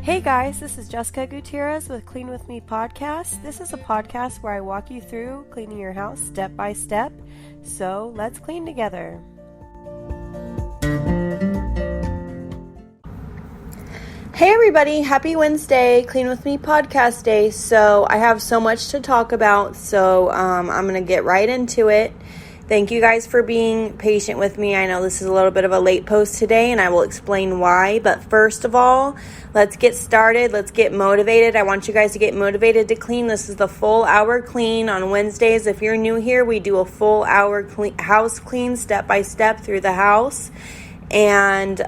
Hey guys, this is Jessica Gutierrez with Clean With Me podcast. This is a podcast where I walk you through cleaning your house step by step. So let's clean together. Hey everybody, happy Wednesday, Clean With Me podcast day. So I have so much to talk about, so I'm going to get right into it. Thank you guys for being patient with me. I know this is a little bit of a late post today, and I will explain why. But first of all, let's get started. Let's get motivated. I want you guys to get motivated to clean. This is the full hour clean on Wednesdays. If you're new here, we do a full hour house clean step by step through the house. And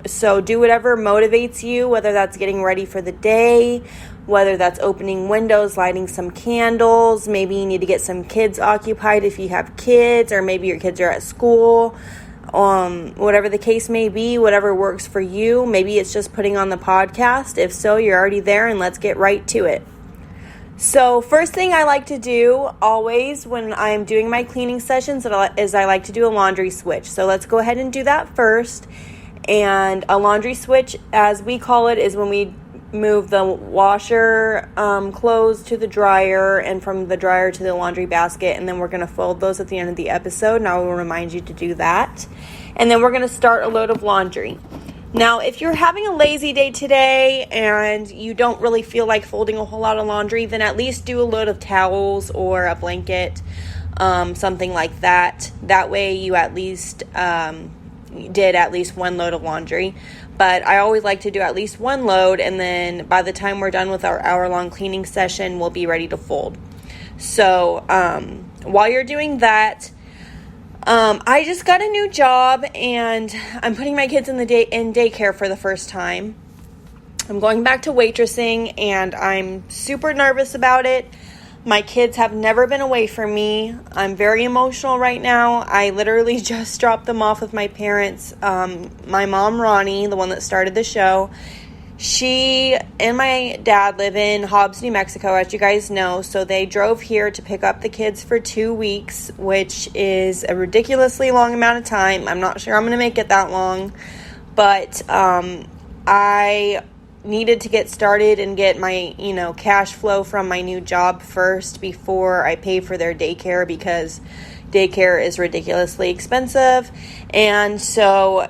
so do whatever motivates you, whether that's getting ready for the day, whether that's opening windows, lighting some candles. Maybe you need to get some kids occupied if you have kids, or maybe your kids are at school. Whatever the case may be, whatever works for you. Maybe it's just putting on the podcast. If so, you're already there, and let's get right to it. So first thing I like to do always when I'm doing my cleaning sessions is I like to do a laundry switch. So let's go ahead and do that first. And a laundry switch, as we call it, is when we move the washer clothes to the dryer and from the dryer to the laundry basket, and then we're going to fold those at the end of the episode, and I will remind you to do that. And then we're going to start a load of laundry. Now, if you're having a lazy day today and you don't really feel like folding a whole lot of laundry, then at least do a load of towels or a blanket, something like that. That way you at least did at least one load of laundry. But I always like to do at least one load, and then by the time we're done with our hour-long cleaning session, we'll be ready to fold. So while you're doing that, I just got a new job, and I'm putting my kids in daycare for the first time. I'm going back to waitressing, and I'm super nervous about it. My kids have never been away from me. I'm very emotional right now. I literally just dropped them off with my parents. My mom, Ronnie, the one that started the show, she and my dad live in Hobbs, New Mexico, as you guys know. So they drove here to pick up the kids for 2 weeks, which is a ridiculously long amount of time. I'm not sure I'm going to make it that long. But I needed to get started and get my, cash flow from my new job first before I pay for their daycare, because daycare is ridiculously expensive. And so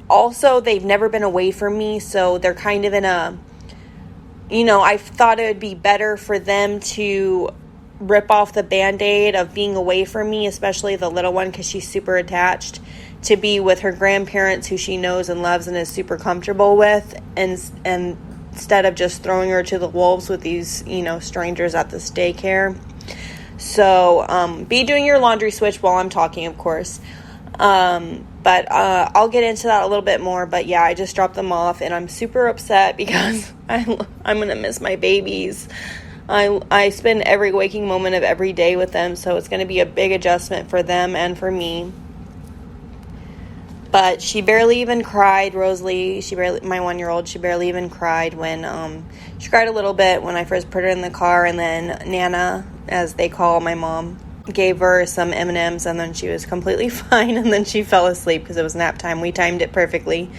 also they've never been away from me, so they're kind of in a, I thought it would be better for them to rip off the Band-Aid of being away from me, especially the little one, because she's super attached, to be with her grandparents who she knows and loves and is super comfortable with, and instead of just throwing her to the wolves with these, strangers at this daycare. So be doing your laundry switch while I'm talking, of course. But I'll get into that a little bit more. But yeah, I just dropped them off, and I'm super upset because I'm going to miss my babies. I spend every waking moment of every day with them, so it's going to be a big adjustment for them and for me. But she barely even cried, Rosalie, my 1-year-old, she barely even cried when, she cried a little bit when I first put her in the car, and then Nana, as they call my mom, gave her some M&Ms, and then she was completely fine, and then she fell asleep because it was nap time. We timed it perfectly.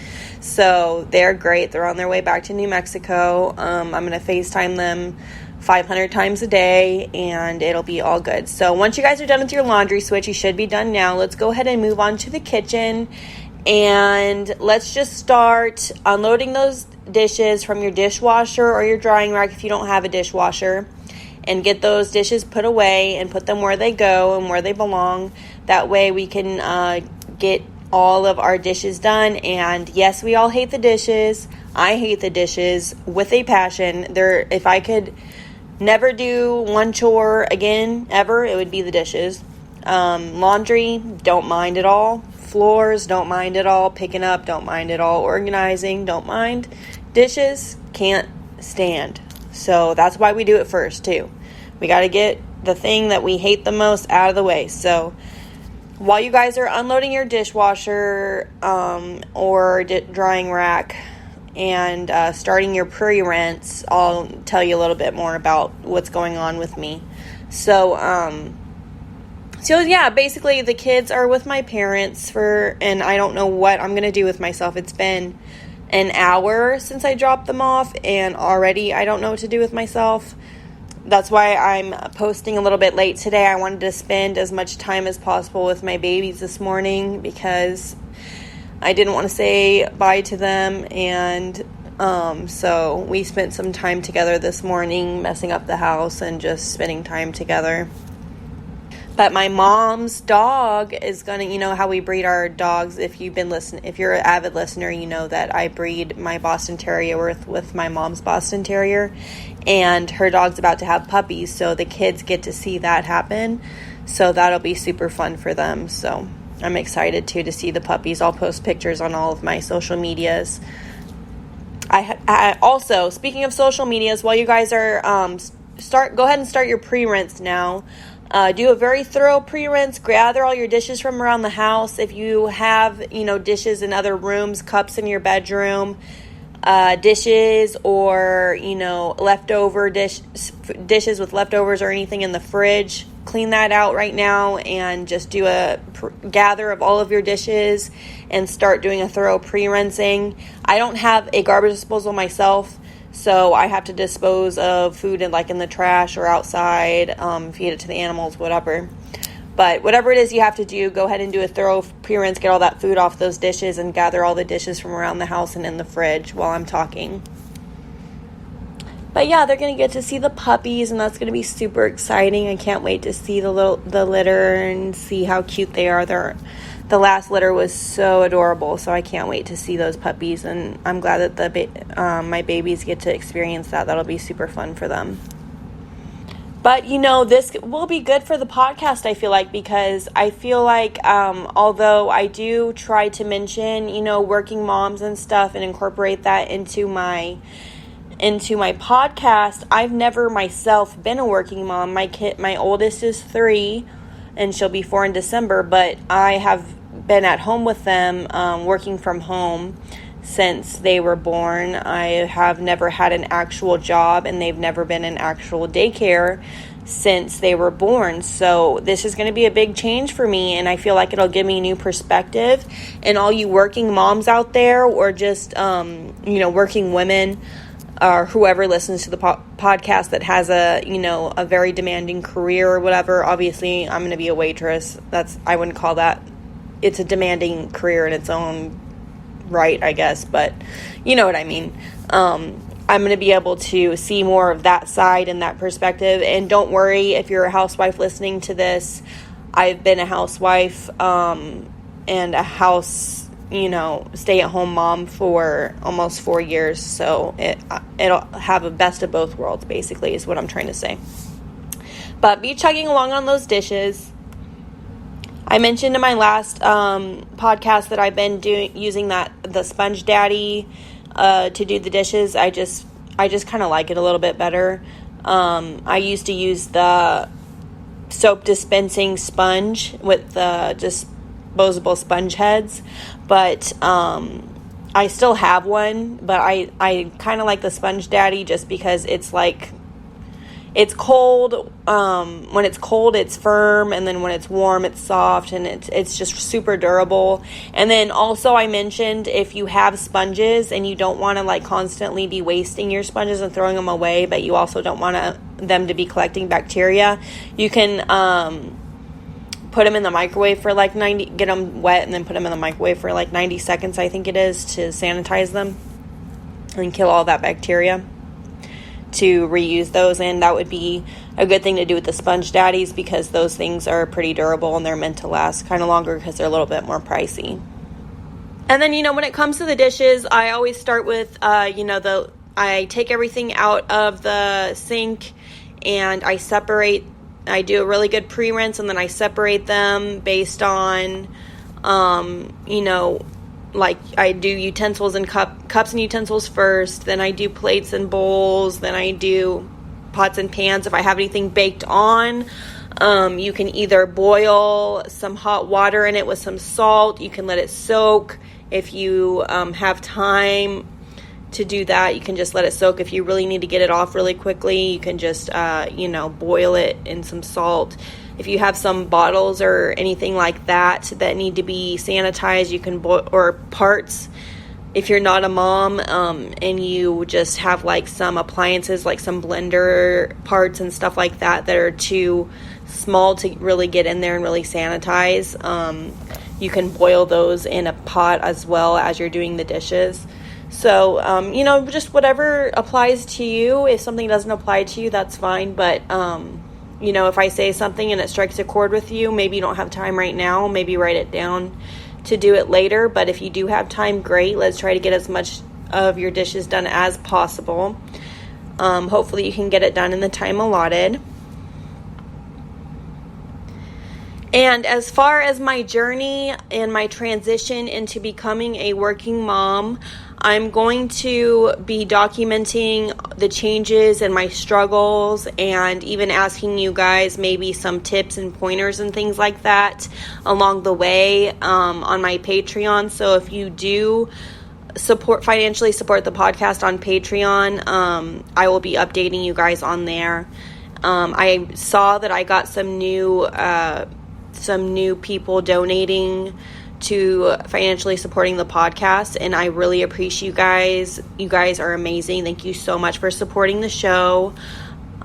So they're great. They're on their way back to New Mexico. I'm going to FaceTime them 500 times a day, and it'll be all good. So once you guys are done with your laundry switch, you should be done now. Let's go ahead and move on to the kitchen, and let's just start unloading those dishes from your dishwasher or your drying rack if you don't have a dishwasher, and get those dishes put away and put them where they go and where they belong. That way we can get all of our dishes done. And yes, we all hate the dishes. I hate the dishes with a passion. If I could never do one chore again, ever, it would be the dishes. Laundry, don't mind at all. Floors, don't mind at all. Picking up, don't mind at all. Organizing, don't mind. Dishes, can't stand. So that's why we do it first, too. We got to get the thing that we hate the most out of the way. So while you guys are unloading your dishwasher or drying rack and starting your pre-rinse, I'll tell you a little bit more about what's going on with me. So yeah, basically the kids are with my parents and I don't know what I'm going to do with myself. It's been an hour since I dropped them off, and already I don't know what to do with myself. That's why I'm posting a little bit late today. I wanted to spend as much time as possible with my babies this morning because I didn't want to say bye to them, and so we spent some time together this morning, messing up the house and just spending time together. But my mom's dog is gonna, you know how we breed our dogs. If you're an avid listener, you know that I breed my Boston Terrier with my mom's Boston Terrier, and her dog's about to have puppies, so the kids get to see that happen. So that'll be super fun for them. So I'm excited to see the puppies. I'll post pictures on all of my social medias. I also, speaking of social medias, while you guys are go ahead and start your pre-rinse now. Do a very thorough pre-rinse. Gather all your dishes from around the house. If you have, dishes in other rooms, cups in your bedroom, dishes or, leftover dishes with leftovers or anything in the fridge, clean that out right now and just do a gather of all of your dishes and start doing a thorough pre-rinsing. I don't have a garbage disposal myself, so I have to dispose of food in the trash or outside, feed it to the animals, whatever. But whatever it is you have to do, go ahead and do a thorough pre-rinse, get all that food off those dishes, and gather all the dishes from around the house and in the fridge while I'm talking. But yeah, they're going to get to see the puppies, and that's going to be super exciting. I can't wait to see the litter and see how cute they are. The last litter was so adorable, so I can't wait to see those puppies, and I'm glad that my babies get to experience that. That'll be super fun for them. But, this will be good for the podcast, I feel like, because I feel like although I do try to mention, working moms and stuff and incorporate that into my podcast, I've never myself been a working mom. My oldest is 3, and she'll be 4 in December, but I have been at home with them, working from home since they were born. I have never had an actual job, and they've never been in actual daycare since they were born. So this is going to be a big change for me, and I feel like it'll give me new perspective. And all you working moms out there, or just working women, or whoever listens to the podcast that has a very demanding career or whatever. Obviously, I'm going to be a waitress. I wouldn't call that. It's a demanding career in its own right, I guess, but you know what I mean. I'm going to be able to see more of that side and that perspective. And don't worry if you're a housewife listening to this. I've been a housewife and a stay-at-home mom for almost 4 years, so it'll have a best of both worlds, basically, is what I'm trying to say. But be chugging along on those dishes. I mentioned in my last podcast that I've been using the Sponge Daddy to do the dishes. I just kind of like it a little bit better. I used to use the soap dispensing sponge with the disposable sponge heads, but I still have one, but I kind of like the Sponge Daddy just because it's cold. When it's cold, it's firm, and then when it's warm, it's soft, and it's just super durable. And then also I mentioned if you have sponges and you don't want to constantly be wasting your sponges and throwing them away, but you also don't want them to be collecting bacteria, you can put them in the microwave for get them wet and then put them in the microwave for 90 seconds, I think it is, to sanitize them and kill all that bacteria, to reuse those. And that would be a good thing to do with the Sponge Daddies, because those things are pretty durable and they're meant to last kind of longer because they're a little bit more pricey. And then, when it comes to the dishes, I always start with, I take everything out of the sink and I do a really good pre-rinse, and then I separate them based on, I do utensils and cups and utensils first, then I do plates and bowls, then I do pots and pans. If I have anything baked on, you can either boil some hot water in it with some salt. You can let it soak. If you have time to do that, you can just let it soak. If you really need to get it off really quickly, you can just, boil it in some salt. If you have some bottles or anything like that need to be sanitized, you can boil, or parts if you're not a mom, and you just have like some appliances, like some blender parts and stuff like that are too small to really get in there and really sanitize, you can boil those in a pot as well as you're doing the dishes. So, just whatever applies to you. If something doesn't apply to you, that's fine. But, if I say something and it strikes a chord with you, maybe you don't have time right now, maybe write it down to do it later. But if you do have time, great. Let's try to get as much of your dishes done as possible. Hopefully you can get it done in the time allotted. And as far as my journey and my transition into becoming a working mom, I'm going to be documenting the changes and my struggles, and even asking you guys maybe some tips and pointers and things like that along the way on my Patreon. So if you do financially support the podcast on Patreon, I will be updating you guys on there. I saw that I got some new people donating to financially supporting the podcast, and I really appreciate you guys. You guys are amazing. Thank you so much for supporting the show.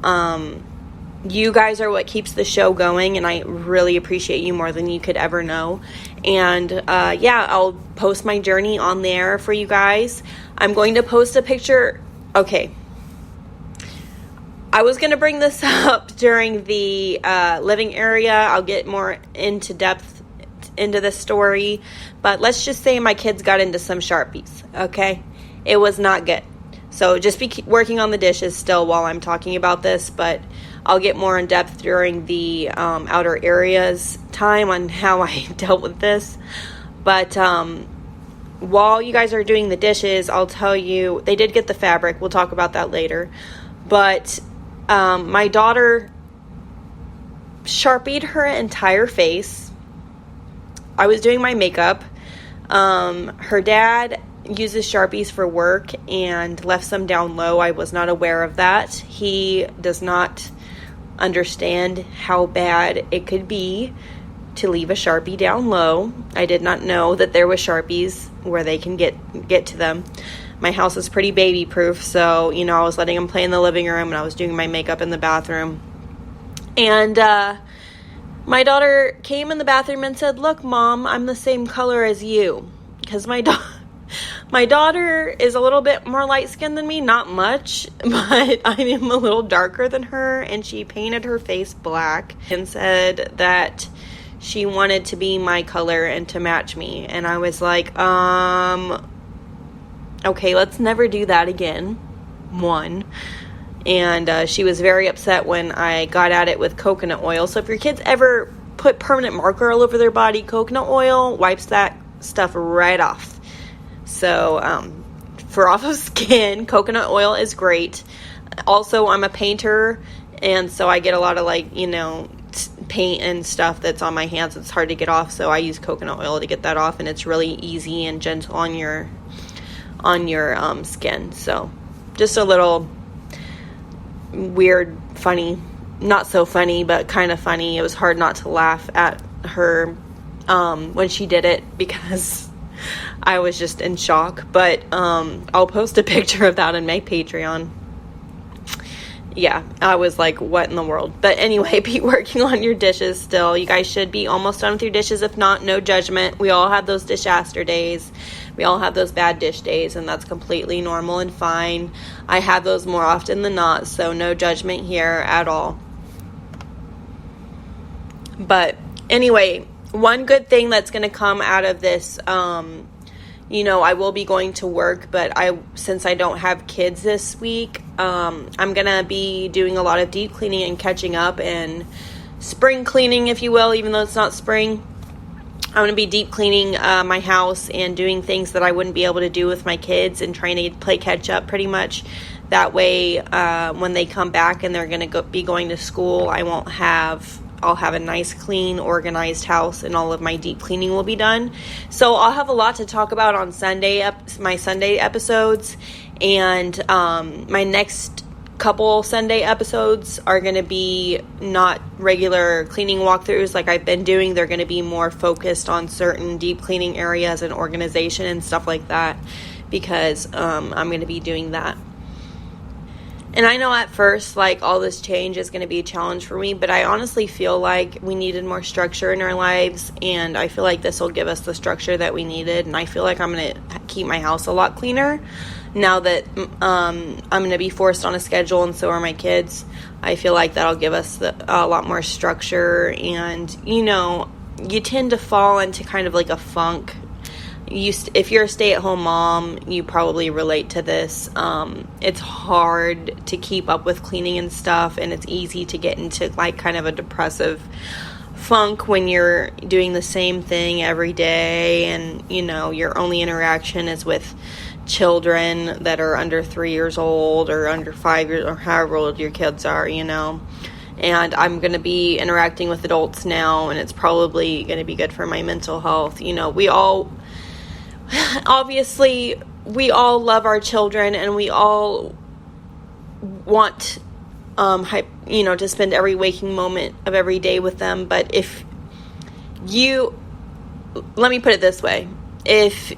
You guys are what keeps the show going, and I really appreciate you more than you could ever know. And I'll post my journey on there for you guys. I'm going to post a picture. Okay, I was going to bring this up during the living area. I'll get more into depth into the story, but let's just say my kids got into some Sharpies. Okay, it was not good. So just be working on the dishes still while I'm talking about this, but I'll get more in depth during the outer areas time on how I dealt with this. But while you guys are doing the dishes, I'll tell you, they did get the fabric. We'll talk about that later. But my daughter Sharpied her entire face. I was doing my makeup. Her dad uses Sharpies for work and left some down low. I was not aware of that. He does not understand how bad it could be to leave a Sharpie down low. I did not know that there was Sharpies where they can get to them. My house is pretty baby proof, so I was letting him play in the living room and I was doing my makeup in the bathroom. And my daughter came in the bathroom and said, "Look, Mom, I'm the same color as you." Because my daughter is a little bit more light-skinned than me. Not much, but I am a little darker than her. And she painted her face black and said that she wanted to be my color and to match me. And I was like, okay, let's never do that again. One. And she was very upset when I got at it with coconut oil. So if your kids ever put permanent marker all over their body, coconut oil wipes that stuff right off. So for off of skin, coconut oil is great. Also, I'm a painter, and so I get a lot of paint and stuff that's on my hands. It's hard to get off, so I use coconut oil to get that off, and it's really easy and gentle on your skin. So just a little weird, funny, not so funny, but kind of funny. It was hard not to laugh at her when she did it because I was just in shock. But I'll post a picture of that on my Patreon. Yeah, I was like, what in the world? But anyway, be working on your dishes still. You guys should be almost done with your dishes. If not, no judgment. We all have those disaster days. We all have those bad dish days, and that's completely normal and fine. I have those more often than not, so no judgment here at all. But anyway, one good thing that's going to come out of this, I will be going to work, but since I don't have kids this week, I'm going to be doing a lot of deep cleaning and catching up and spring cleaning, if you will, even though it's not spring. I'm going to be deep cleaning my house and doing things that I wouldn't be able to do with my kids and trying to play catch up pretty much. That way, when they come back and they're going to be going to school, I'll have a nice, clean, organized house, and all of my deep cleaning will be done. So I'll have a lot to talk about on my Sunday episodes, and my next couple Sunday episodes are going to be not regular cleaning walkthroughs like I've been doing. They're going to be more focused on certain deep cleaning areas and organization and stuff like that, because I'm going to be doing that. And I know at first, like, all this change is going to be a challenge for me, but I honestly feel like we needed more structure in our lives, and I feel like this will give us the structure that we needed, and I feel like I'm going to keep my house a lot cleaner now that I'm going to be forced on a schedule, and so are my kids. I feel like that'll give us a lot more structure, and, you tend to fall into kind of like a funk. If you're a stay-at-home mom, you probably relate to this. It's hard to keep up with cleaning and stuff, and it's easy to get into like kind of a depressive funk when you're doing the same thing every day, and your only interaction is with children that are under 3 years old or under 5 years, or however old your kids are, and I'm going to be interacting with adults now, and it's probably going to be good for my mental health. Obviously, we all love our children, and we all want, to spend every waking moment of every day with them. But let me put it this way, if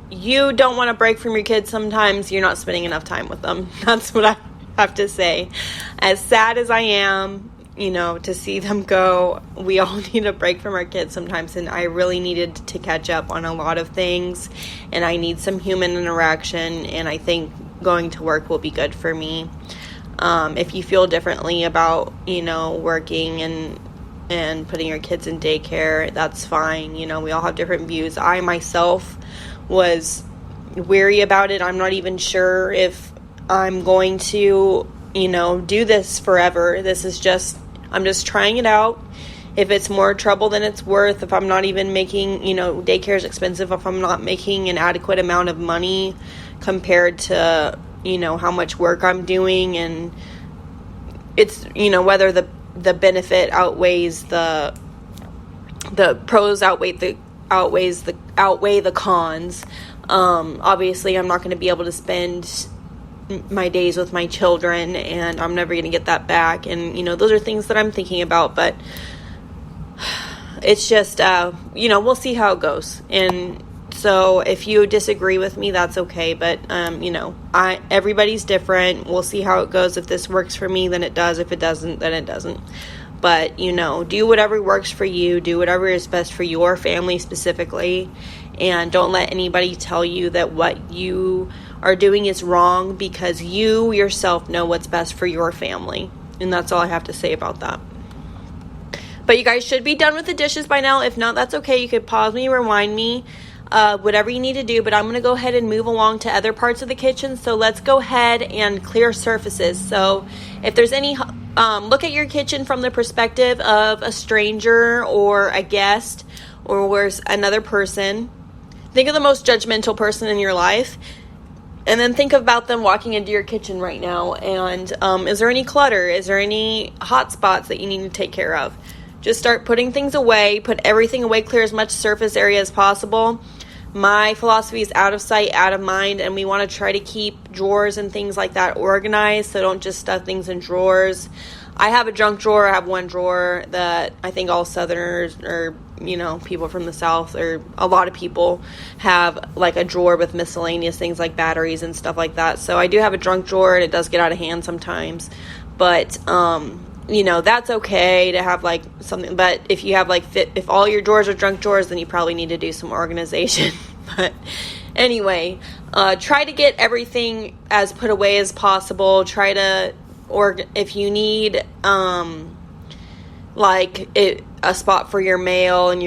you don't want to break from your kids, sometimes you're not spending enough time with them. That's what I have to say. As sad as I am, to see them go, we all need a break from our kids sometimes, and I really needed to catch up on a lot of things, and I need some human interaction, and I think going to work will be good for me. If you feel differently about, working and putting your kids in daycare, that's fine. We all have different views. I myself was weary about it. I'm not even sure if I'm going to, do this forever. I'm just trying it out. If it's more trouble than it's worth, if I'm not even making, daycare is expensive, if I'm not making an adequate amount of money compared to, how much work I'm doing, and it's, whether the benefit outweighs the pros outweigh the cons. Obviously, I'm not going to be able to spend my days with my children, and I'm never going to get that back, and those are things that I'm thinking about, but it's just we'll see how it goes. And so if you disagree with me, that's okay, but everybody's different. We'll see how it goes. If this works for me, then it does. If it doesn't, then it doesn't. But do whatever works for you, do whatever is best for your family specifically, and don't let anybody tell you that what you are doing is wrong, because you yourself know what's best for your family. And that's all I have to say about that. But you guys should be done with the dishes by now. If not, that's okay. You could pause me, rewind me, whatever you need to do. But I'm going to go ahead and move along to other parts of the kitchen. So let's go ahead and clear surfaces. So if there's any, look at your kitchen from the perspective of a stranger or a guest or where's another person. Think of the most judgmental person in your life. And then think about them walking into your kitchen right now. And is there any clutter? Is there any hot spots that you need to take care of? Just start putting things away. Put everything away. Clear as much surface area as possible. My philosophy is out of sight, out of mind. And we want to try to keep drawers and things like that organized. So don't just stuff things in drawers. I have a junk drawer. I have one drawer that I think all Southerners or people from the South, or a lot of people have like a drawer with miscellaneous things like batteries and stuff like that. So I do have a junk drawer, and it does get out of hand sometimes, but that's okay to have like something. But if you have if all your drawers are junk drawers, then you probably need to do some organization. But anyway, try to get everything as put away as possible. Try to, or if you need a spot for your mail, and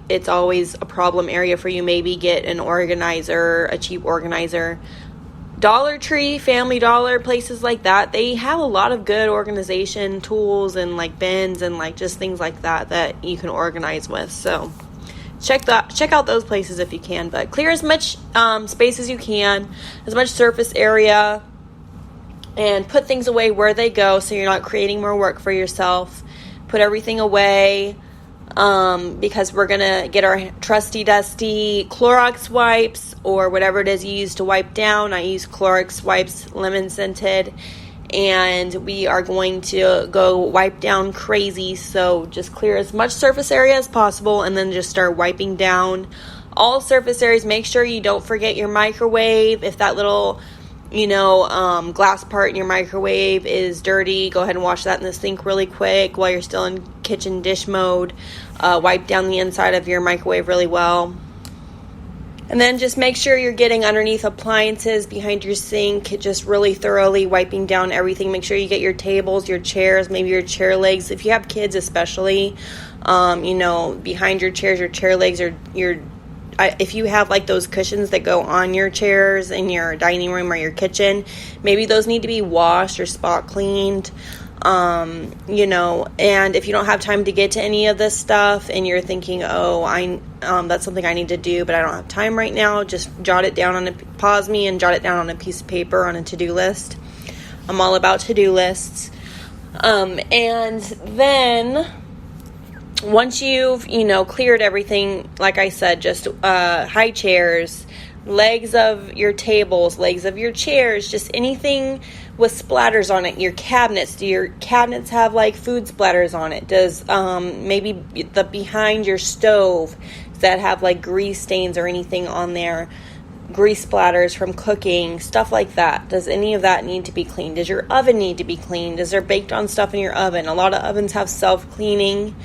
it's always a problem area for you, maybe get an organizer, a cheap organizer. Dollar Tree, Family Dollar, places like that, they have a lot of good organization tools and bins and just things like that you can organize with. So check out those places if you can, but clear as much space as you can, as much surface area, and put things away where they go so you're not creating more work for yourself. Put everything away, because we're going to get our trusty dusty Clorox wipes or whatever it is you use to wipe down. I use Clorox wipes, lemon scented, and we are going to go wipe down crazy. So just clear as much surface area as possible, and then just start wiping down all surface areas. Make sure you don't forget your microwave. If that little glass part in your microwave is dirty, go ahead and wash that in the sink really quick while you're still in kitchen dish mode. Wipe down the inside of your microwave really well. And then just make sure you're getting underneath appliances, behind your sink, just really thoroughly wiping down everything. Make sure you get your tables, your chairs, maybe your chair legs. If you have kids especially, behind your chairs, your chair legs, or if you have like those cushions that go on your chairs in your dining room or your kitchen, maybe those need to be washed or spot cleaned. And if you don't have time to get to any of this stuff and you're thinking, that's something I need to do, but I don't have time right now, just pause me and jot it down on a piece of paper on a to-do list. I'm all about to-do lists. And then once you've, cleared everything, like I said, just high chairs, legs of your tables, legs of your chairs, just anything with splatters on it. Your cabinets, do your cabinets have like food splatters on it? Does maybe the behind your stove, does that have like grease stains or anything on there? Grease splatters from cooking, stuff like that. Does any of that need to be cleaned? Does your oven need to be cleaned? Is there baked on stuff in your oven? A lot of ovens have self-cleaning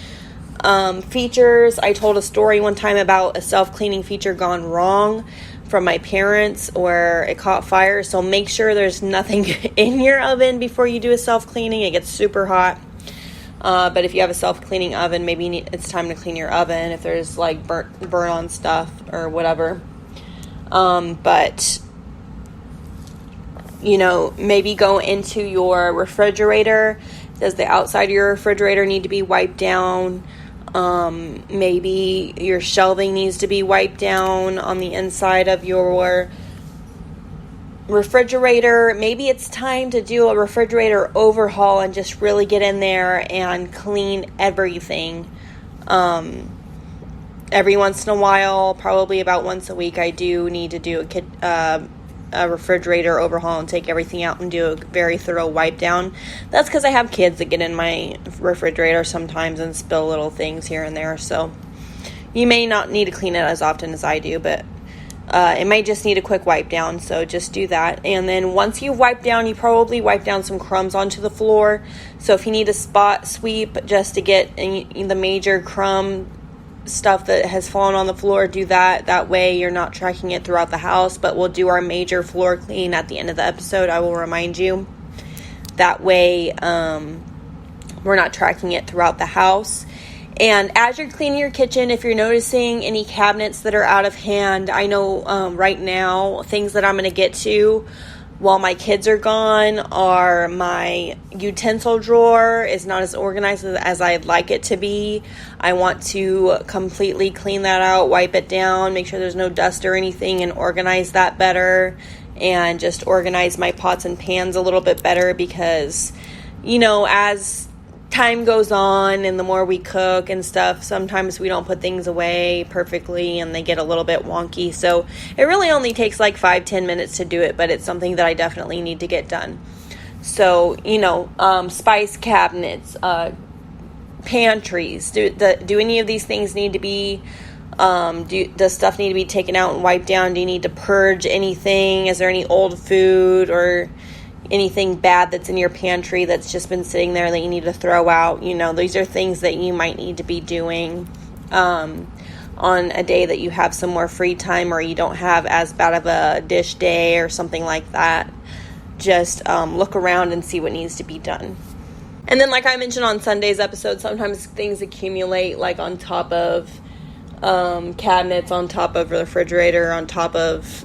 features. I told a story one time about a self-cleaning feature gone wrong from my parents where it caught fire. So make sure there's nothing in your oven before you do a self-cleaning. It gets super hot. But if you have a self-cleaning oven, maybe it's time to clean your oven if there's like burn on stuff or whatever. But maybe go into your refrigerator. Does the outside of your refrigerator need to be wiped down? Maybe your shelving needs to be wiped down on the inside of your refrigerator. Maybe it's time to do a refrigerator overhaul and just really get in there and clean everything. Every once in a while, probably about once a week, I do need to do a refrigerator overhaul and take everything out and do a very thorough wipe down. That's because I have kids that get in my refrigerator sometimes and spill little things here and there. So you may not need to clean it as often as I do, but it may just need a quick wipe down. So just do that. And then once you've wiped down, you probably wipe down some crumbs onto the floor. So if you need a spot sweep just to get the major crumb stuff that has fallen on the floor, do that. That way you're not tracking it throughout the house, but we'll do our major floor clean at the end of the episode. I will remind you. That way we're not tracking it throughout the house. And as you're cleaning your kitchen, if you're noticing any cabinets that are out of hand, I know right now things that I'm going to get to while my kids are gone are my utensil drawer is not as organized as I'd like it to be. I want to completely clean that out, wipe it down, make sure there's no dust or anything, and organize that better, and just organize my pots and pans a little bit better because, as time goes on and the more we cook and stuff, sometimes we don't put things away perfectly and they get a little bit wonky. So it really only takes like 5-10 minutes to do it, but it's something that I definitely need to get done. So, spice cabinets, pantries, do any of these things need to be, does stuff need to be taken out and wiped down? Do you need to purge anything? Is there any old food or anything bad that's in your pantry that's just been sitting there that you need to throw out? These are things that you might need to be doing on a day that you have some more free time or you don't have as bad of a dish day or something like that. Just look around and see what needs to be done. And then, like I mentioned on Sunday's episode, sometimes things accumulate like on top of cabinets, on top of the refrigerator, on top of,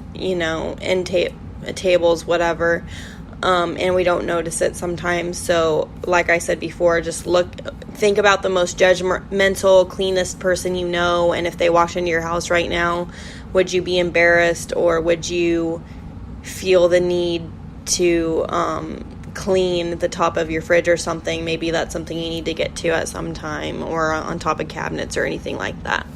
tables, whatever. And we don't notice it sometimes. So like I said before, just think about the most judgmental, cleanest person you know, and if they walked into your house right now, would you be embarrassed or would you feel the need to clean the top of your fridge or something? Maybe that's something you need to get to at some time, or on top of cabinets or anything like that.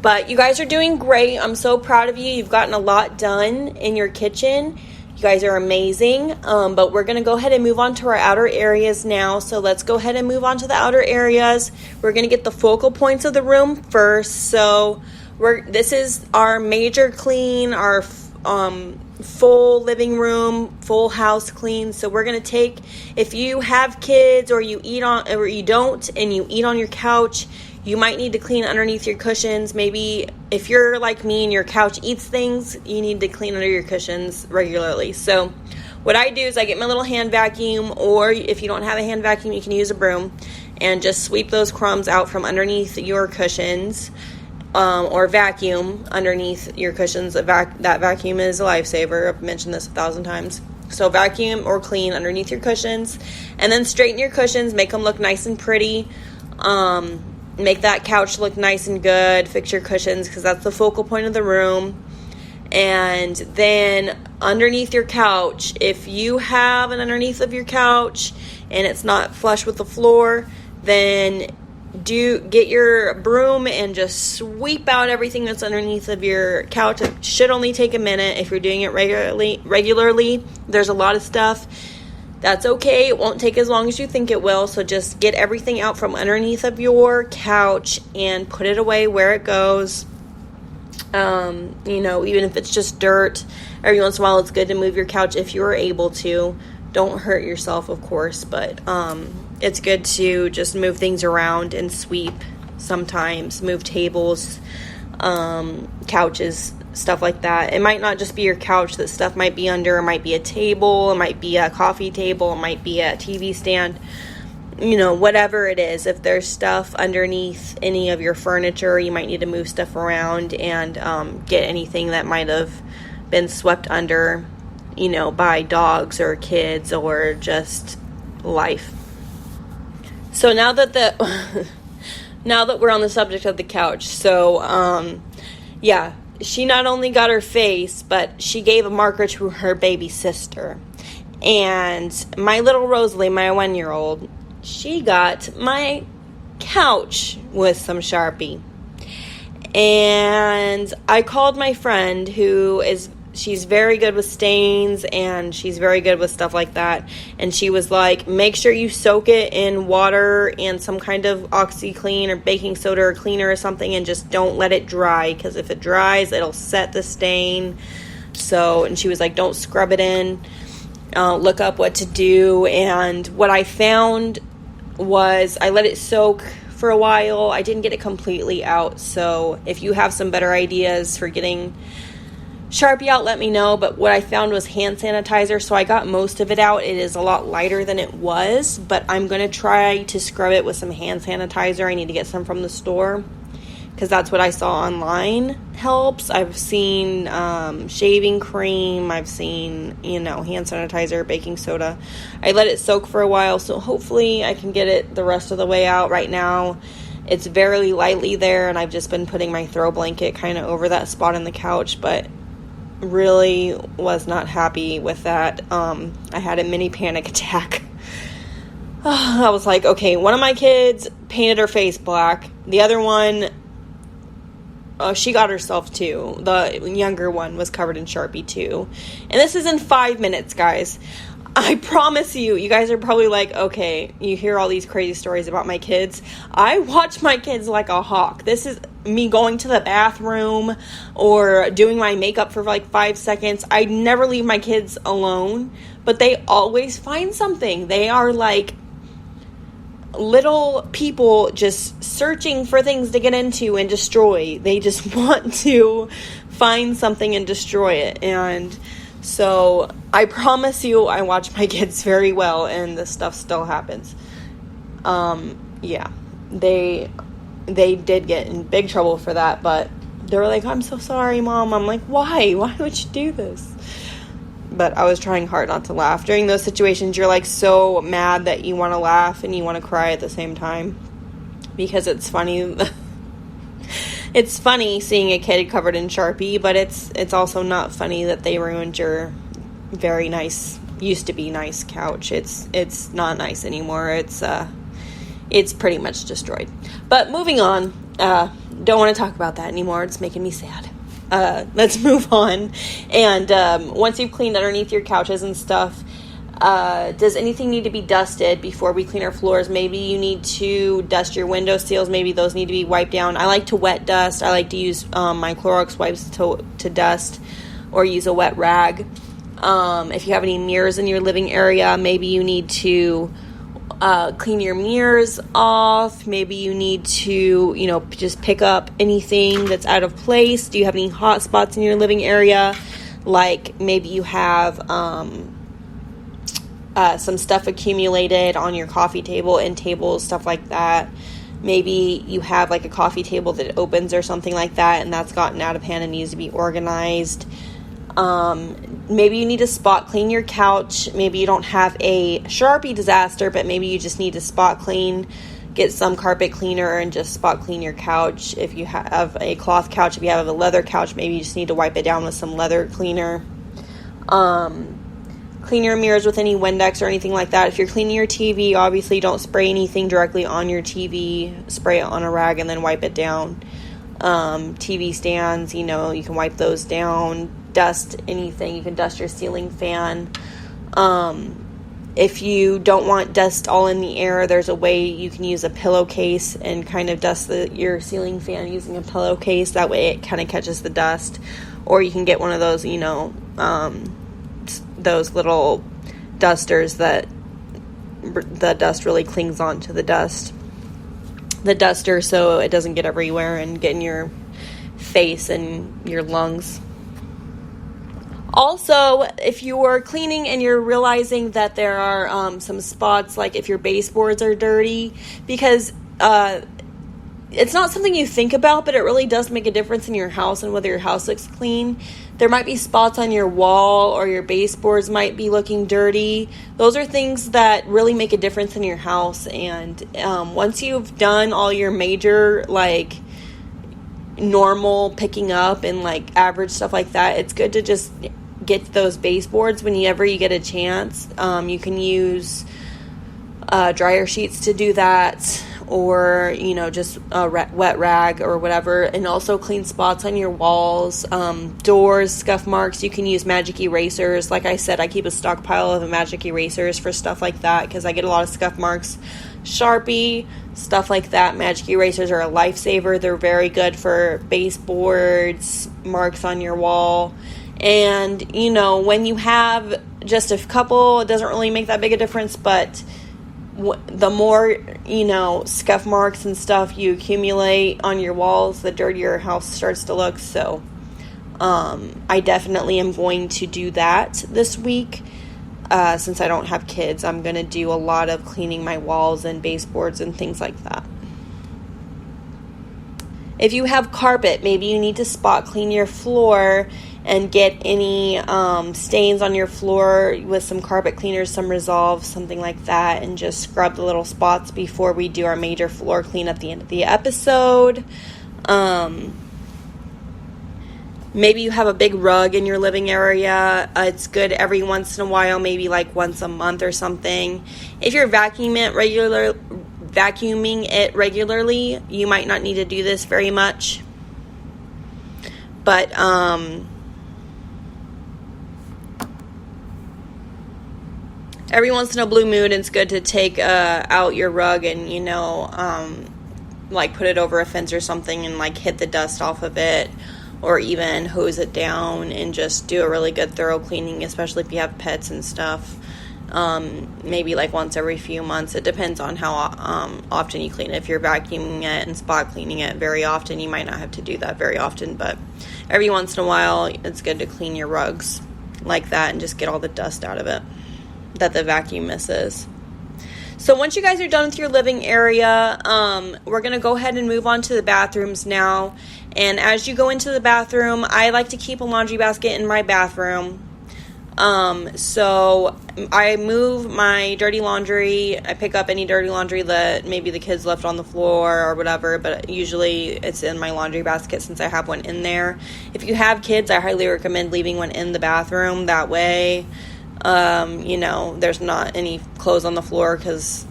But you guys are doing great. I'm so proud of you. You've gotten a lot done in your kitchen. You guys are amazing, but we're going to go ahead and move on to our outer areas now. So let's go ahead and move on to the outer areas. We're going to get the focal points of the room first. So This is our major clean, our full living room, full house clean. So we're going to take, if you have kids or you don't, and you eat on your couch, you might need to clean underneath your cushions. Maybe if you're like me and your couch eats things, you need to clean under your cushions regularly. So what I do is I get my little hand vacuum, or if you don't have a hand vacuum, you can use a broom, and just sweep those crumbs out from underneath your cushions, or vacuum underneath your cushions. That vacuum is a lifesaver. I've mentioned this 1,000 times. So vacuum or clean underneath your cushions, and then straighten your cushions, make them look nice and pretty. Make that couch look nice and good. Fix your cushions, because that's the focal point of the room. And then underneath your couch, if you have an underneath of your couch and it's not flush with the floor, then get your broom and just sweep out everything that's underneath of your couch. It should only take a minute if you're doing it regularly. There's a lot of stuff. That's okay. It won't take as long as you think it will. So just get everything out from underneath of your couch and put it away where it goes. Even if it's just dirt, every once in a while it's good to move your couch if you're able to. Don't hurt yourself, of course, but it's good to just move things around and sweep sometimes, move tables, couches, stuff like that. It might not just be your couch that stuff might be under. It might be a table, it might be a coffee table, it might be a TV stand, whatever it is. If there's stuff underneath any of your furniture, you might need to move stuff around and get anything that might have been swept under, by dogs or kids or just life. So now that we're on the subject of the couch, she not only got her face, but she gave a marker to her baby sister. And my little Rosalie, my 1-year-old, she got my couch with some Sharpie. And I called my friend she's very good with stains, and she's very good with stuff like that. And she was like, make sure you soak it in water and some kind of OxyClean or baking soda or cleaner or something, and just don't let it dry, because if it dries, it'll set the stain. And she was like, don't scrub it in. Look up what to do. And what I found was I let it soak for a while. I didn't get it completely out. So if you have some better ideas for getting Sharpie out, let me know. But what I found was hand sanitizer, so I got most of it out. It is a lot lighter than it was, but I'm going to try to scrub it with some hand sanitizer. I need to get some from the store, because that's what I saw online helps. I've seen shaving cream. I've seen, hand sanitizer, baking soda. I let it soak for a while, so hopefully I can get it the rest of the way out. Right now, it's very lightly there, and I've just been putting my throw blanket kind of over that spot in the couch, but really was not happy with that. I had a mini panic attack. I was like, okay, one of my kids painted her face black. The other one, she got herself too. The younger one was covered in Sharpie too. And this is in 5 minutes, guys. I promise you guys are probably like, okay, you hear all these crazy stories about my kids. I watch my kids like a hawk. This is me going to the bathroom or doing my makeup for like 5 seconds. I never leave my kids alone, but they always find something. They are like little people just searching for things to get into and destroy. They just want to find something and destroy it. And so I promise you, I watch my kids very well, and this stuff still happens. They did get in big trouble for that, but they were like, I'm so sorry, Mom. I'm like, why? Why would you do this? But I was trying hard not to laugh. During those situations, you're like so mad that you want to laugh and you want to cry at the same time, because it's funny. It's funny seeing a kid covered in Sharpie, but it's also not funny that they ruined your very nice, used to be nice couch. It's not nice anymore. It's pretty much destroyed. But moving on, don't want to talk about that anymore. It's making me sad. Let's move on. And once you've cleaned underneath your couches and stuff, Does anything need to be dusted before we clean our floors? Maybe you need to dust your window seals. Maybe those need to be wiped down. I like to wet dust. I like to use my Clorox wipes to dust, or use a wet rag. If you have any mirrors in your living area, maybe you need to clean your mirrors off. Maybe you need to, just pick up anything that's out of place. Do you have any hot spots in your living area? Like maybe you have some stuff accumulated on your coffee table, end tables, stuff like that. Maybe you have like a coffee table that opens or something like that, and that's gotten out of hand and needs to be organized. Maybe you need to spot clean your couch. Maybe you don't have a Sharpie disaster, but maybe you just need to spot clean, get some carpet cleaner and just spot clean your couch. If you have a cloth couch, if you have a leather couch, maybe you just need to wipe it down with some leather cleaner. Clean your mirrors with any Windex or anything like that. If you're cleaning your TV, obviously don't spray anything directly on your TV. Spray it on a rag and then wipe it down. TV stands, you can wipe those down. Dust anything. You can dust your ceiling fan. If you don't want dust all in the air, there's a way you can use a pillowcase and kind of dust your ceiling fan using a pillowcase. That way it kind of catches the dust. Or you can get one of those, those little dusters that the dust really clings onto the duster, so it doesn't get everywhere and get in your face and your lungs. Also, if you are cleaning and you're realizing that there are some spots, like if your baseboards are dirty, because it's not something you think about, but it really does make a difference in your house and whether your house looks clean. There might be spots on your wall, or your baseboards might be looking dirty. Those are things that really make a difference in your house. And once you've done all your major, normal picking up and average stuff like that, it's good to just get those baseboards whenever you get a chance. You can use dryer sheets to do that, or just a wet rag or whatever. And also clean spots on your walls, doors, scuff marks. You can use magic erasers. Like I said, I keep a stockpile of magic erasers for stuff like that because I get a lot of scuff marks. Sharpie, stuff like that. Magic erasers are a lifesaver. They're very good for baseboards, marks on your wall. And when you have just a couple, it doesn't really make that big a difference, but the more scuff marks and stuff you accumulate on your walls, the dirtier your house starts to look. So I definitely am going to do that this week. Since I don't have kids, I'm going to do a lot of cleaning my walls and baseboards and things like that. If you have carpet, maybe you need to spot clean your floor and get any stains on your floor with some carpet cleaners, some Resolve, something like that, and just scrub the little spots before we do our major floor clean at the end of the episode. Maybe you have a big rug in your living area. It's good every once in a while, maybe once a month or something. If you're vacuuming it regularly, you might not need to do this very much. But every once in a blue moon, it's good to take out your rug and put it over a fence or something and hit the dust off of it, or even hose it down and just do a really good thorough cleaning, especially if you have pets and stuff. Maybe once every few months. It depends on how often you clean it. If you're vacuuming it and spot cleaning it very often, you might not have to do that very often, but every once in a while it's good to clean your rugs like that and just get all the dust out of it that the vacuum misses. So once you guys are done with your living area, we're going to go ahead and move on to the bathrooms now. And as you go into the bathroom, I like to keep a laundry basket in my bathroom. So I move my dirty laundry. I pick up any dirty laundry that maybe the kids left on the floor or whatever, but usually it's in my laundry basket since I have one in there. If you have kids, I highly recommend leaving one in the bathroom. That way, there's not any clothes on the floor, because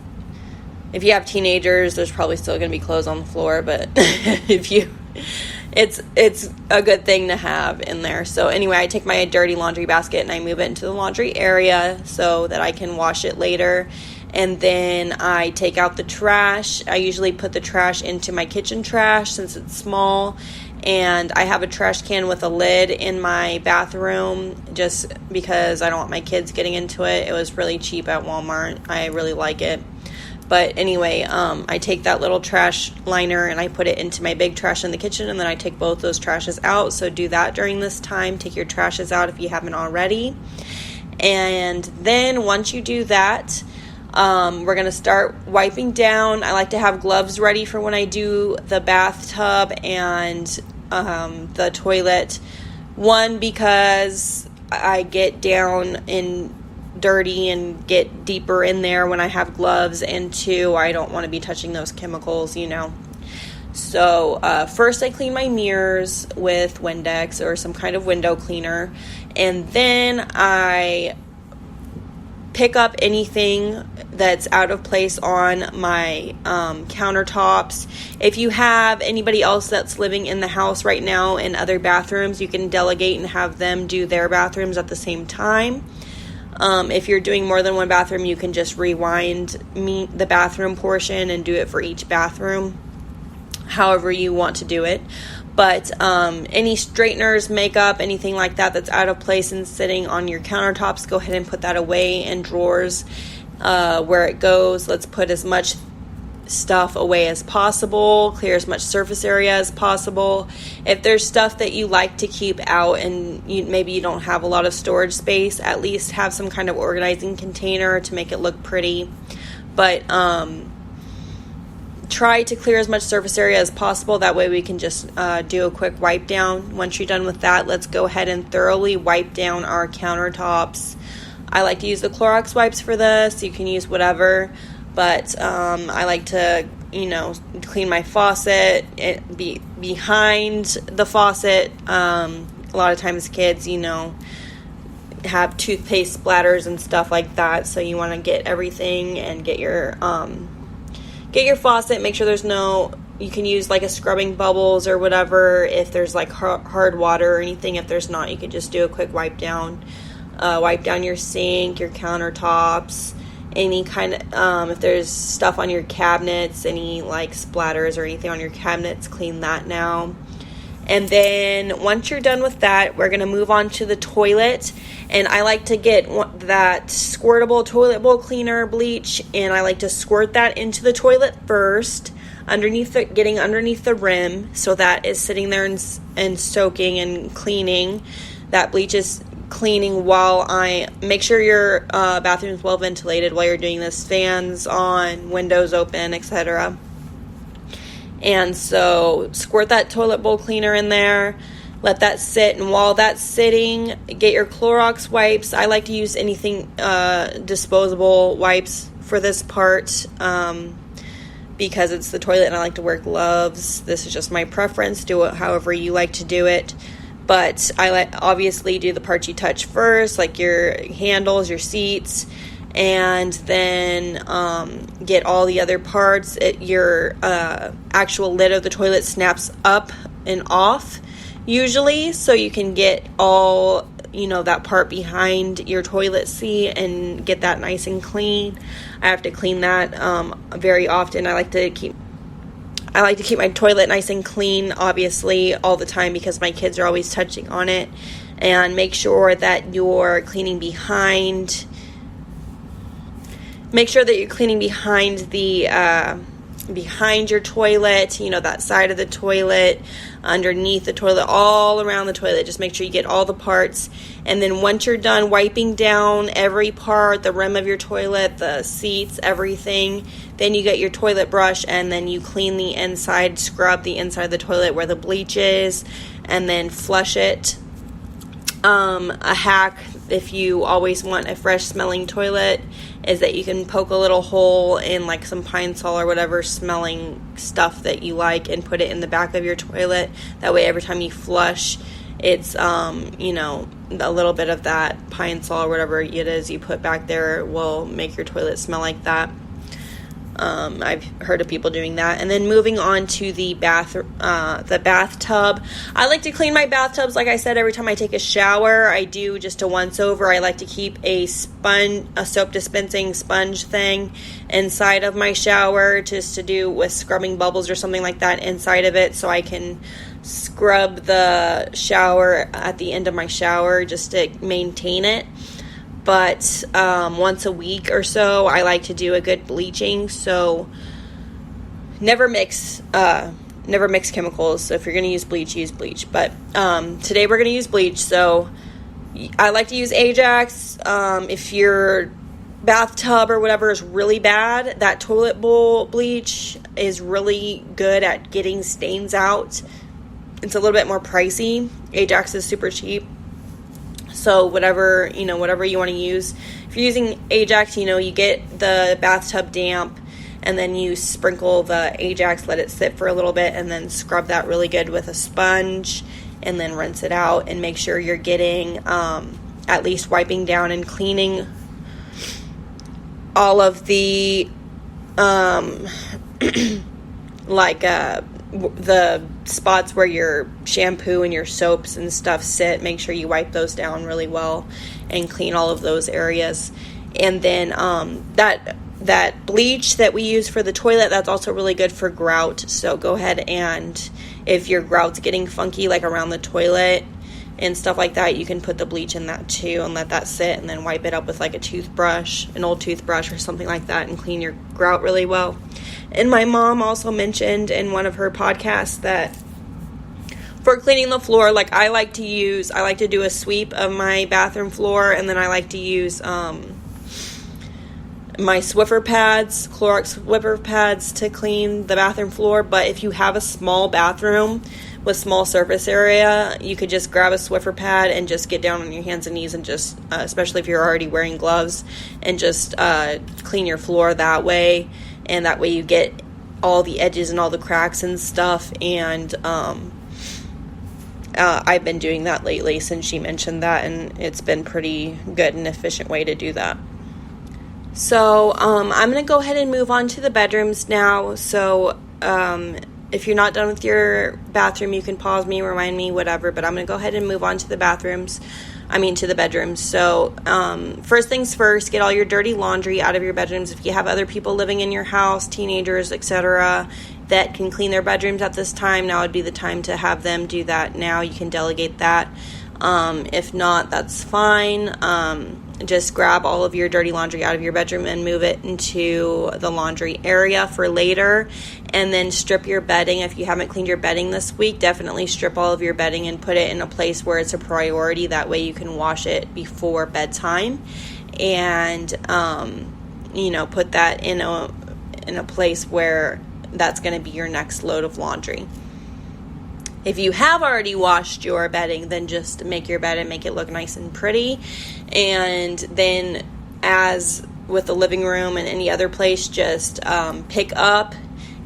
if you have teenagers, there's probably still going to be clothes on the floor, but if you it's a good thing to have in there. So anyway, I take my dirty laundry basket and I move it into the laundry area so that I can wash it later. And then I take out the trash. I usually put the trash into my kitchen trash since it's small. And I have a trash can with a lid in my bathroom just because I don't want my kids getting into it. It was really cheap at Walmart. I really like it. But anyway, I take that little trash liner and I put it into my big trash in the kitchen, and then I take both those trashes out. So do that during this time. Take your trashes out if you haven't already. And then once you do that, we're going to start wiping down. I like to have gloves ready for when I do the bathtub and the toilet. One, because I get down in dirty and get deeper in there when I have gloves, and two, I don't want to be touching those chemicals, So first I clean my mirrors with Windex or some kind of window cleaner, and then I pick up anything that's out of place on my countertops. If you have anybody else that's living in the house right now in other bathrooms, you can delegate and have them do their bathrooms at the same time. If you're doing more than one bathroom, you can just rewind the bathroom portion and do it for each bathroom, however you want to do it. But any straighteners, makeup, anything like that that's out of place and sitting on your countertops, go ahead and put that away in drawers where it goes. Let's put as much stuff away as possible, clear as much surface area as possible. If there's stuff that you like to keep out and maybe you don't have a lot of storage space, at least have some kind of organizing container to make it look pretty. But try to clear as much surface area as possible. That way we can just do a quick wipe down. Once you're done with that, let's go ahead and thoroughly wipe down our countertops. I like to use the Clorox wipes for this. You can use whatever. But I like to, clean my faucet, behind the faucet. A lot of times kids, have toothpaste splatters and stuff like that. So you want to get everything and get your faucet. Make sure there's you can use like a scrubbing bubbles or whatever if there's like hard water or anything. If there's not, you can just do a quick wipe down. Wipe down your sink, your countertops. Any kind of, if there's stuff on your cabinets, any like splatters or anything on your cabinets, clean that now. And then once you're done with that, we're going to move on to the toilet. And I like to get that squirtable toilet bowl cleaner bleach, and I like to squirt that into the toilet first, getting underneath the rim, so that is sitting there and soaking and cleaning. That bleach is cleaning while I make sure your bathroom is well ventilated while you're doing this, fans on, windows open, etc. And so squirt that toilet bowl cleaner in there, let that sit, and while that's sitting, get your Clorox wipes. I like to use anything disposable wipes for this part because it's the toilet and I like to wear gloves. This is just my preference. Do it however you like to do it. But I obviously do the parts you touch first, like your handles, your seats, and then get all the other parts. Your actual lid of the toilet snaps up and off, usually, so you can get all, that part behind your toilet seat and get that nice and clean. I have to clean that very often. I like to keep my toilet nice and clean, obviously, all the time because my kids are always touching on it. And make sure that you're cleaning behind. Make sure that you're cleaning behind behind your toilet, that side of the toilet, underneath the toilet, all around the toilet. Just make sure you get all the parts. And then once you're done wiping down every part, the rim of your toilet, the seats, everything, then you get your toilet brush and then you clean the inside, scrub the inside of the toilet where the bleach is, and then flush it. A hack, if you always want a fresh smelling toilet, is that you can poke a little hole in like some Pine Sol or whatever smelling stuff that you like and put it in the back of your toilet. That way every time you flush, it's a little bit of that Pine Sol or whatever it is you put back there will make your toilet smell like that. I've heard of people doing that. And then moving on to the bathtub. I like to clean my bathtubs, like I said, every time I take a shower. I do just a once over. I like to keep a soap dispensing sponge thing inside of my shower, just to do with scrubbing bubbles or something like that inside of it, so I can scrub the shower at the end of my shower just to maintain it. But once a week or so, I like to do a good bleaching. So never mix chemicals. So if you're going to use bleach. But today we're going to use bleach. So I like to use Ajax. If your bathtub or whatever is really bad, that toilet bowl bleach is really good at getting stains out. It's a little bit more pricey. Ajax is super cheap. So whatever you want to use. If you're using Ajax, you get the bathtub damp, and then you sprinkle the Ajax, let it sit for a little bit, and then scrub that really good with a sponge, and then rinse it out, and make sure you're getting at least wiping down and cleaning all of the the spots where your shampoo and your soaps and stuff sit. Make sure you wipe those down really well and clean all of those areas. And then that bleach that we use for the toilet, that's also really good for grout. So go ahead, and if your grout's getting funky, like around the toilet and stuff like that, you can put the bleach in that too and let that sit, and then wipe it up with like an old toothbrush or something like that, and clean your grout really well. And my mom also mentioned in one of her podcasts that for cleaning the floor, like I like to do a sweep of my bathroom floor, and then I like to use my Swiffer pads, Clorox Swiffer pads, to clean the bathroom floor. But if you have a small bathroom with small surface area, you could just grab a Swiffer pad and just get down on your hands and knees and just, especially if you're already wearing gloves, and just clean your floor that way. And that way you get all the edges and all the cracks and stuff. And I've been doing that lately since she mentioned that, and it's been pretty good and efficient way to do that. So I'm going to go ahead and move on to the bedrooms now. So if you're not done with your bathroom, you can pause me, remind me, whatever. But I'm going to go ahead and move on to the bedrooms. So first things first, get all your dirty laundry out of your bedrooms. If you have other people living in your house, teenagers, etc., that can clean their bedrooms at this time, now would be the time to have them do that. Now you can delegate that. If not, that's fine. Just grab all of your dirty laundry out of your bedroom and move it into the laundry area for later. And then strip your bedding. If you haven't cleaned your bedding this week, definitely strip all of your bedding and put it in a place where it's a priority. That way you can wash it before bedtime. And, put that in a place where that's going to be your next load of laundry. If you have already washed your bedding, then just make your bed and make it look nice and pretty. And then, as with the living room and any other place, just pick up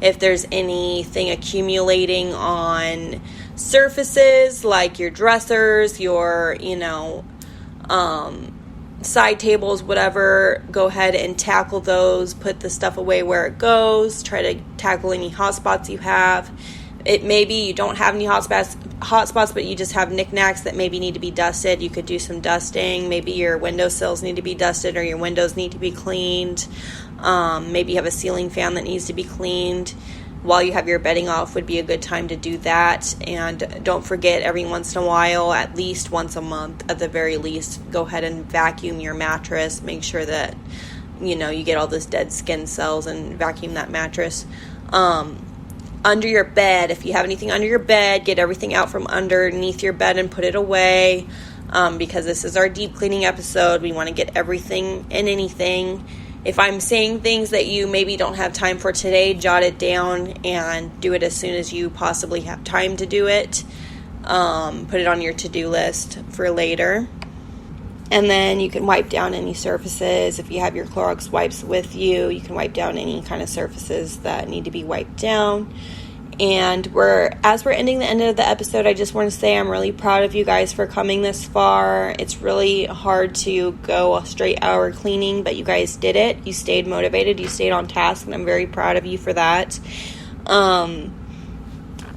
if there's anything accumulating on surfaces, like your dressers, your, side tables, whatever. Go ahead and tackle those. Put the stuff away where it goes. Try to tackle any hot spots you have. It maybe you don't have any hot spots, but you just have knickknacks that maybe need to be dusted. You could do some dusting. Maybe your windowsills need to be dusted, or your windows need to be cleaned. Maybe you have a ceiling fan that needs to be cleaned. While you have your bedding off would be a good time to do that. And don't forget, every once in a while, at least once a month at the very least, go ahead and vacuum your mattress. Make sure that, you get all those dead skin cells, and vacuum that mattress. Under your bed, if you have anything under your bed, get everything out from underneath your bed and put it away, because this is our deep cleaning episode. We want to get everything and anything. If I'm saying things that you maybe don't have time for today, jot it down and do it as soon as you possibly have time to do it. Put it on your to-do list for later. And then you can wipe down any surfaces. If you have your Clorox wipes with you, you can wipe down any kind of surfaces that need to be wiped down. And as we're ending the end of the episode, I just want to say I'm really proud of you guys for coming this far. It's really hard to go a straight hour cleaning, but you guys did it. You stayed motivated. You stayed on task, and I'm very proud of you for that.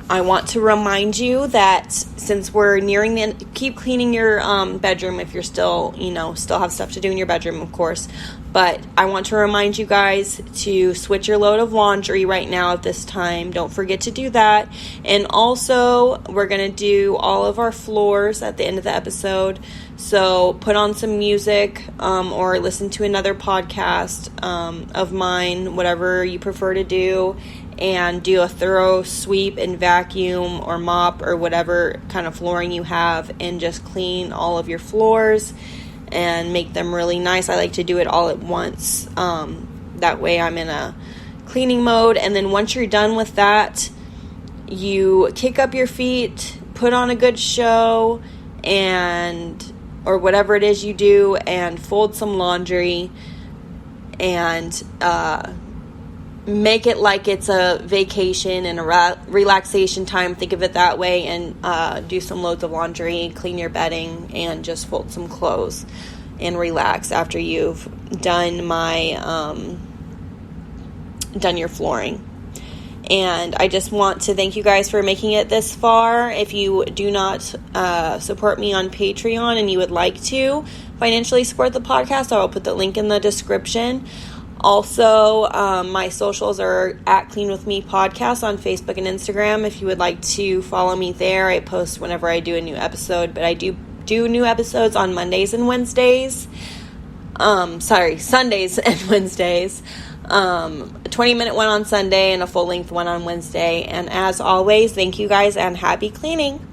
I want to remind you that since we're nearing the end, keep cleaning your bedroom if you're still have stuff to do in your bedroom, of course. But I want to remind you guys to switch your load of laundry right now at this time. Don't forget to do that. And also, we're going to do all of our floors at the end of the episode. So put on some music or listen to another podcast of mine, whatever you prefer to do, and do a thorough sweep and vacuum or mop or whatever kind of flooring you have, and just clean all of your floors and make them really nice. I like to do it all at once. That way I'm in a cleaning mode. And then once you're done with that, you kick up your feet, put on a good show, or whatever it is you do, and fold some laundry, and make it like it's a vacation and a relaxation time. Think of it that way, and do some loads of laundry, clean your bedding, and just fold some clothes and relax after you've done done your flooring. And I just want to thank you guys for making it this far. If you do not support me on Patreon and you would like to financially support the podcast, I will put the link in the description. Also, my socials are at Clean With Me Podcast on Facebook and Instagram. If you would like to follow me there, I post whenever I do a new episode, but I do new episodes on Mondays and Wednesdays. Sundays and Wednesdays. A 20-minute one on Sunday and a full-length one on Wednesday. And as always, thank you guys and happy cleaning.